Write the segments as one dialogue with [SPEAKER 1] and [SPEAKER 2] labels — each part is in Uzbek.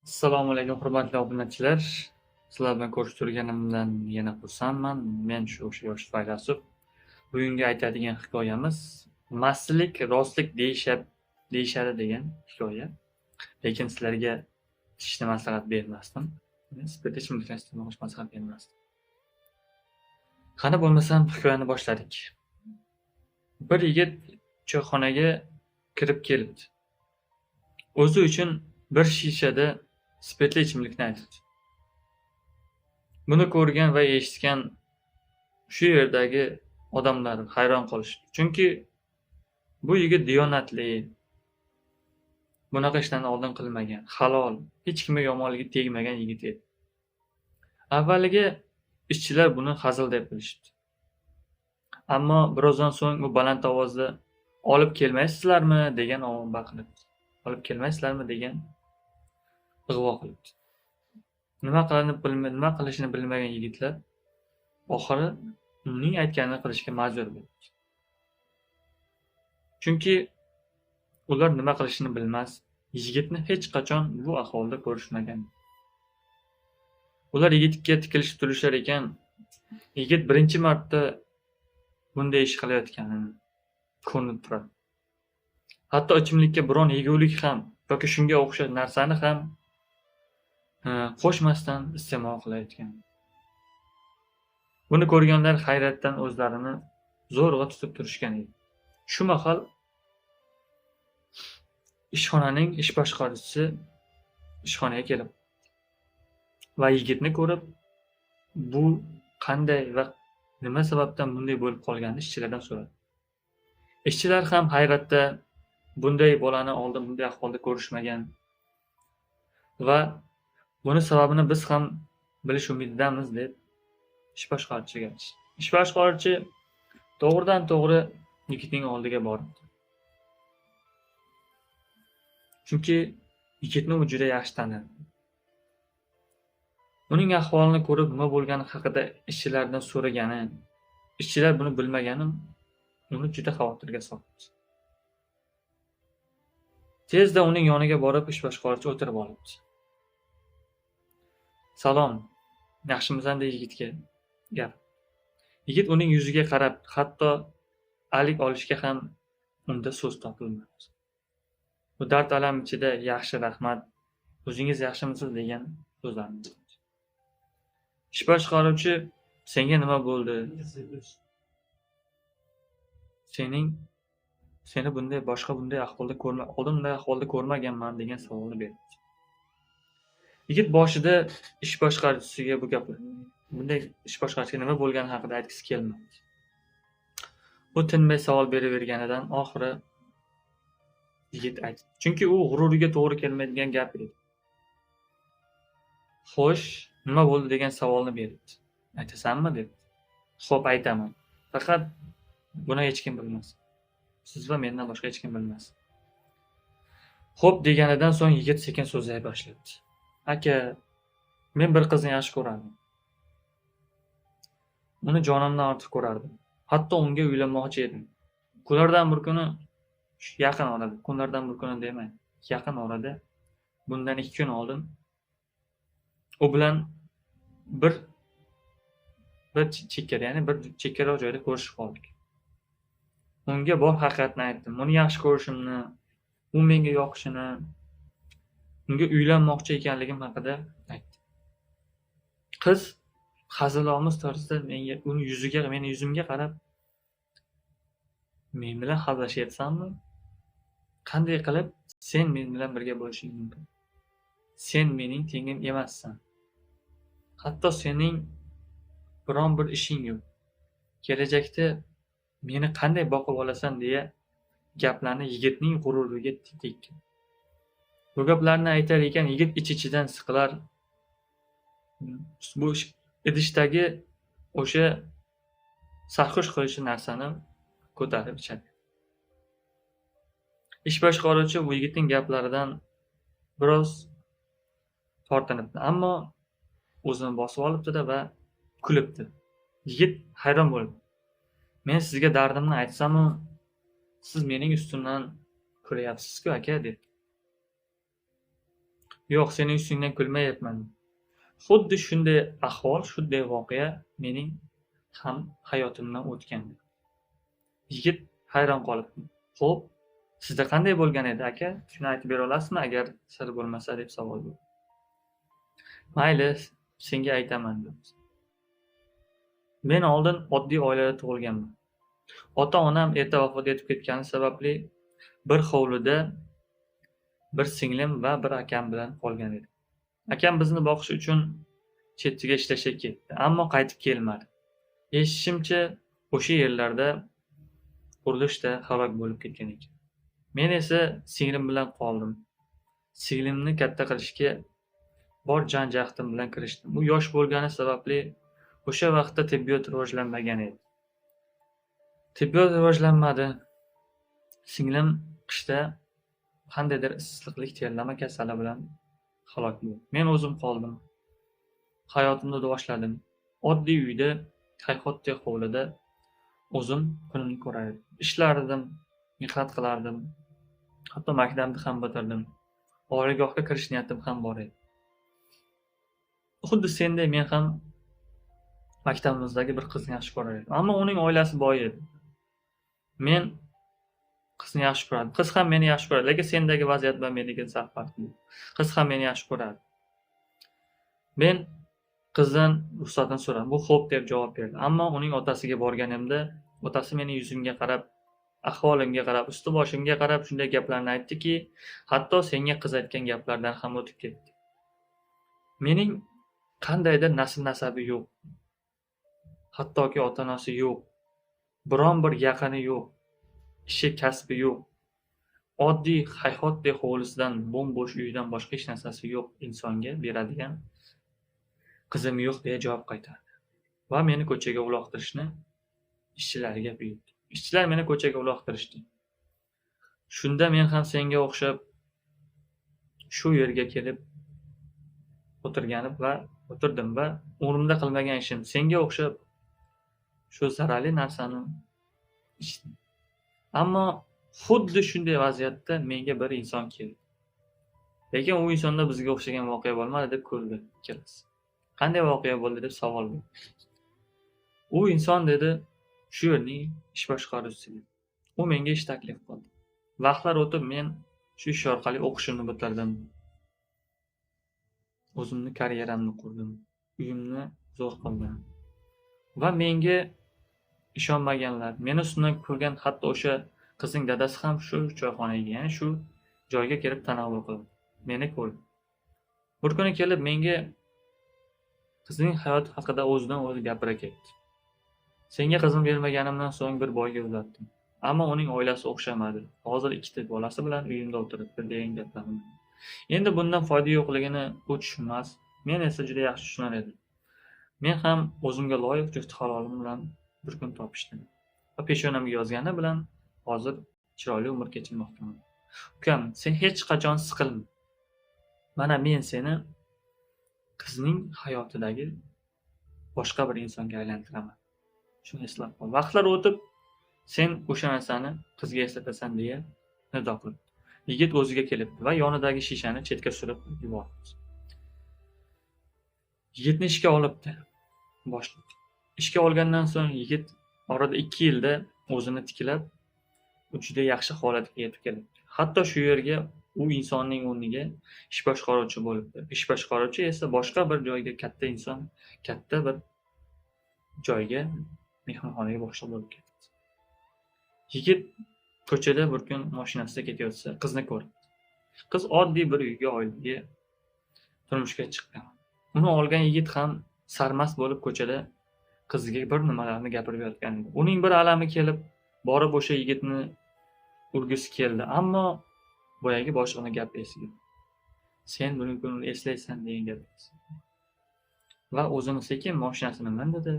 [SPEAKER 1] Assalomu alaykum, hurmatli obunachilar. Sizlar bilan ko'rishib turganimdan yana xursandman. Men o'sha yosh faylasuf. Bugungi aytadigan hikoyamiz mastlik, rostlik deyishadi degan hikoya. Lekin sizlarga ichishni maslahat bermasdim. Spirtli ichimliklar iste'mol maslahat bermasdim. Qani bo'lmasam hikoyani boshladik. Bir yigit choyxonaga kirib kelibdi. O'zi uchun bir shishada spirtli ichimlikni aytibdi. Buni ko'rgan va eshitgan shu yerdagi odamlar hayron qolishdi. Chunki bu yigit diyonatli, bunaqa ishlarni oldin qilmagan, halol, hech kimga yomonligi tegmagan yigit edi. Avvaliga ishchilar buni hazil deb bilishdi. Ammo birozdan so'ng u baland ovozda olib kelmaysizlarmi degan omon baqiribdi. Olib kelmaysizlarmi degan ig'vo qilibdi. Nima qilishini bilmagan yigitlar oxiri uning aytganini qilishga majbur bo'ldi. Chunki ular nima qilishini bilmas, yigitni hech qachon bu ahvolda ko'rishmagan. Ular yigitga tikilishib turishar ekan, yigit birinchi marta bunday ish qilayotganini ko'rinib turadi. Hatto ichimlikka biron yegulik ham yoki shunga o'xshash narsani ham qo'shmasdan iste'mol qilayotgan. Buni ko'rganlar hayratdan o'zlarini zo'rg'a tutib turishgan edi. Shu mahal ishxonaning ish boshqaruvchisi ishxonaga kelib va yigitni ko'rib, bu qanday va nima sababdan bunday bo'lib qolganini ishchilardan so'radi. Ishchilar ham hayratda, bunday bolani oldin bunday ahvolda ko'rishmagan va buni sababini biz ham bilish umididamiz deb ish boshqaruvchiga aytishdi. Ish boshqaruvchi to'g'ridan to'g'ri yigitning oldiga bordi. Chunki yigitni u juda yaxshi tanidi. Uning ahvolini ko'rib, nima bo'lgani haqida ishchilardan so'ragani, ishchilar buni bilmagani uni juda xavotirga soldi. Tezda uning yoniga borib, ish boshqaruvchi o'tirib olibdi. "Salom, yaxshimisan?" dedi yigitga gap. Yigit uning yuziga qarab, hatto alik olishga ham unda so'z topilmadi. Bu dard alam ichida "Yaxshi, rahmat. O'zingiz yaxshimisiz?" degan so'zlarni aytdi. Ish boshqaruvchi "Senga nima bo'ldi? Seni bunday ahvolda oldin bunday ahvolda ko'rmaganman" degan savolni berdi. Yigit boshida ish boshqaruvchisiga nima bo'lgani haqida aytgisi kelmadi. U tinmay savol beraverganidan oxiri yigit aytdi. Chunki u g'ururiga to'g'ri kelmaydigan gap edi. "Xo'sh, nima bo'ldi?" degan savolni berdi. "Aytasanmi?" dedi. "Xo'p, aytaman. Faqat buni hech kim bilmas. Siz va mendan boshqa hech kim bilmas." "Xo'p" deganidan so'ng yigit sekin so'zlay boshladi. "Aka, men bir qizni yaxshi ko'rardim. Uni jonimdan ortiq ko'rardim. Hatto unga uylanmoqchi edim. Kunlardan bir kuni demang, yaqin orada bundan 2 kun oldin u bilan bir chekkaroq joyda ko'rishib qoldik. Unga bor haqiqatni aytdim. Uni yaxshi ko'rishimni, u menga yoqishini, unga uylanmoqchi ekanligim haqida aytdim. Qiz hazilomuz tarzda meni yuzimga qarab, "Men bilan hazillashyapsanmi? Qanday qilib sen men bilan birga bo'lishing mumkin? Sen mening tengim emassan. Hatto sening biron bir ishing yo'q. Kelajakda meni qanday boqib olasan?" deya gaplarni yigitning g'ururiga tekkan. Bu gaplarni aytar ekan, yigit ich-ichidan siqilar. Bu idishdagi o'sha sarxush qiluvchi narsani ko'tarib ichadi. Ish boshqaruvchi bu yigitning gaplaridan biroz tortinibdi, ammo o'zini bosib olibdi-da va kulibdi. Yigit hayron bo'lib, "Men sizga dardimni aytsam-u, siz mening ustimdan kulyapsiz-ku aka" dedi. Yo'q, sening ustingdan kulmayapman. Xuddi shunday ahvol, shunday voqea mening ham hayotimdan o'tgan. Yigit hayron qolib, "Xo'p, sizda qanday bo'lgan edi, aka? Shuni aytib bera olasizmi, agar sir bo'lmasa?" deb savol berdi. "Mayli, senga aytaman" dedi. Men oldin oddiy oilada tug'ilganman. Ota-onam erta vafot etib ketgani sababli bir hovlida bir singlim va bir akam bilan qolgan edim. Akam bizni boqish uchun chetga ishlashga ketdi, ammo qaytib kelmadi. Eshitishimcha, o'sha yerlarda qurilishda halok bo'lib ketgan ekan. Men esa singlim bilan qoldim. Singlimni katta qilishga bor jon-jahdim bilan kirishdim. U yosh bo'lgani sababli o'sha vaqtda tibbiyot rivojlanmagan edi. Tibbiyot rivojlanmadi. Singlim qishda qandaydir issiqlik terlama kasali bilan halok bo'ldi. Men o'zim qoldim. Hayotimni boshladim. Oddiy uyda, hayhotdek hovlida o'zim kunimni ko'rardim. Ishlardim, mehnat qilardim. Hatto maktabni ham bitirdim. Oliygohga kirish niyatim ham bor edi. Xuddi senday men ham maktabimizdagi bir qizni yaxshi ko'rar edim. Ammo uning oilasi boy edi. Men qizni yaxshi ko'rardim. Qiz ham meni yaxshi ko'radi, lekin sendagi vaziyat bilan meniki sal farqli. Qiz ham meni yaxshi ko'rardi. Men qizdan ruxsatini so'radim. Bu xo'p deb javob berdi. Ammo uning otasiga borganimda, otasi meni yuzimga qarab, ahvolimga qarab, usti-boshimga qarab shunday gaplarni aytdiki, hatto senga qiz aytgan gaplardan ham o'tib ketdi. Mening qandaydir nasl-nasabi yo'q. Hattoki ota-onasi yo'q. Biron bir yaqini yo'q. Ishi, kasbi yo'q. Oddiy hayhotdek hovlisidan, bo'm-bo'sh uyidan boshqa hech narsasi yo'q insonga beradigan qizim yo'q deya javob qaytardi. Va meni ko'chaga uloqtirishni ishchilariga buyurdi. Ishchilar meni ko'chaga uloqtirishdi. Shunda men ham senga o'xshab shu yerga kelib o'tirdim va umrimda qilmagan ishim senga o'xshab shu zararli narsani ichdim. Ammo xuddi shunday vaziyatda menga bir inson keldi. Lekin u insonda bizga o'xshagan voqea bo'lmadi deb kuldi ikkalasi. Qanday voqea bo'ldi deb savol berdi. U inson dedi, shu yerning ish boshqaruvchisi. U menga ish taklif qildi. Vaqtlar o'tib men shu ish orqali o'qishimni bitirdim. O'zimni karyeramni qurdim. Uyimni zo'r qildim. Va menga ishonmaganlar, meni ustidan kulgan, hatto o'sha qizning dadasi ham shu choyxonaga, ya'ni shu joyga kelib tanovul qildi. Meni ko'rdi. Bir kuni kelib menga qizning hayoti haqida o'zidan o'zi gapira ketdi. Senga qizim bermaganimdan so'ng bir boyga uzatdim. Ammo uning oilasi o'xshamadi. Hozir ikkita bolasi bilan uyimda o'tiribdi degan gaplarni. Endi bundan foyda yo'qligini u tushunmas, men esa juda yaxshi tushunar edim. Men ham o'zimga loyiq juft halolim bilan bir kun topishdim. Va peshonamga yozgani bilan hozir chiroyli umr kechirmoqdaman. Ukam, sen hech qachon siqilma. Mana men seni qizning hayotidagi boshqa bir insonga aylantiraman. Shuni eslab qol. Vaqtlar o'tib sen o'sha narsani qizga eslatasan deya nido qildi. Yigit o'ziga kelibdi va yonidagi shishani chetga surib yubordi. Yigitni ishga olibdi. Boshliq. Ishga olgandan so'ng yigit orada 2 yilda o'zini tiklab, juda yaxshi holatga yetib keldi. Hatto shu yerga u insonning o'rniga ish boshqaruvchi bo'libdi. Ish boshqaruvchi esa boshqa bir joyga katta inson, katta bir joyga mehmonxonaga boshliq bo'lib ketdi. Yigit ko'chada bir kun mashinasida ketayotsa, qizni ko'rdi. Qiz oddiy bir uyga, oilaga turmushga chiqqan. Uni olgan yigit ham sarmast bo'lib ko'chada qiziga bir nimalarni gapirib yotgan edi. Uning bir alami kelib, borib o'sha yigitni urgisi keldi, ammo boyagi boshlig'ini gapi esiga. Sen buning kunini eslaysan degan gap. Va o'zini sekin mashinasini mindidi,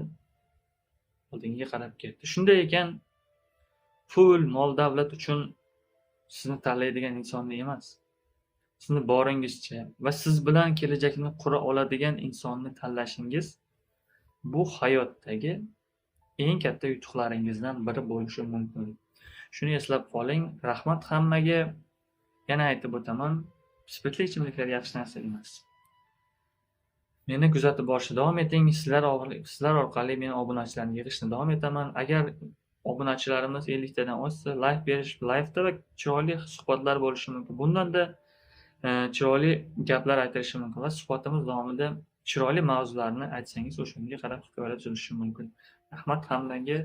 [SPEAKER 1] oldinga qarab ketdi. Shunday ekan, pul, mol, davlat uchun sizni tanlaydigan insonni emas, sizni boringizcha va siz bilan kelajakni qura oladigan insonni tanlashingiz bu hayotdagi eng katta yutuqlaringizdan biri bo'lishi mumkin. Shuni eslab qoling. Rahmat hammaga. Yana aytib o'taman, spirtli ichimliklar yaxshi narsa emas. Meni kuzatib borishda davom eting. Sizlar orqali men obunachilarni yig'ishni davom etaman. Agar obunachilarimiz 50 tadan oshsa, laivda chiroyli suhbatlar bo'lishi mumkin. Bundanda chiroyli gaplar aytilishi mumkin va suhbatimiz davomida chiroyli mavzularni aytsangiz, o'shanga qarab hikoyalar tuzishi mumkin. Rahmat hammaga.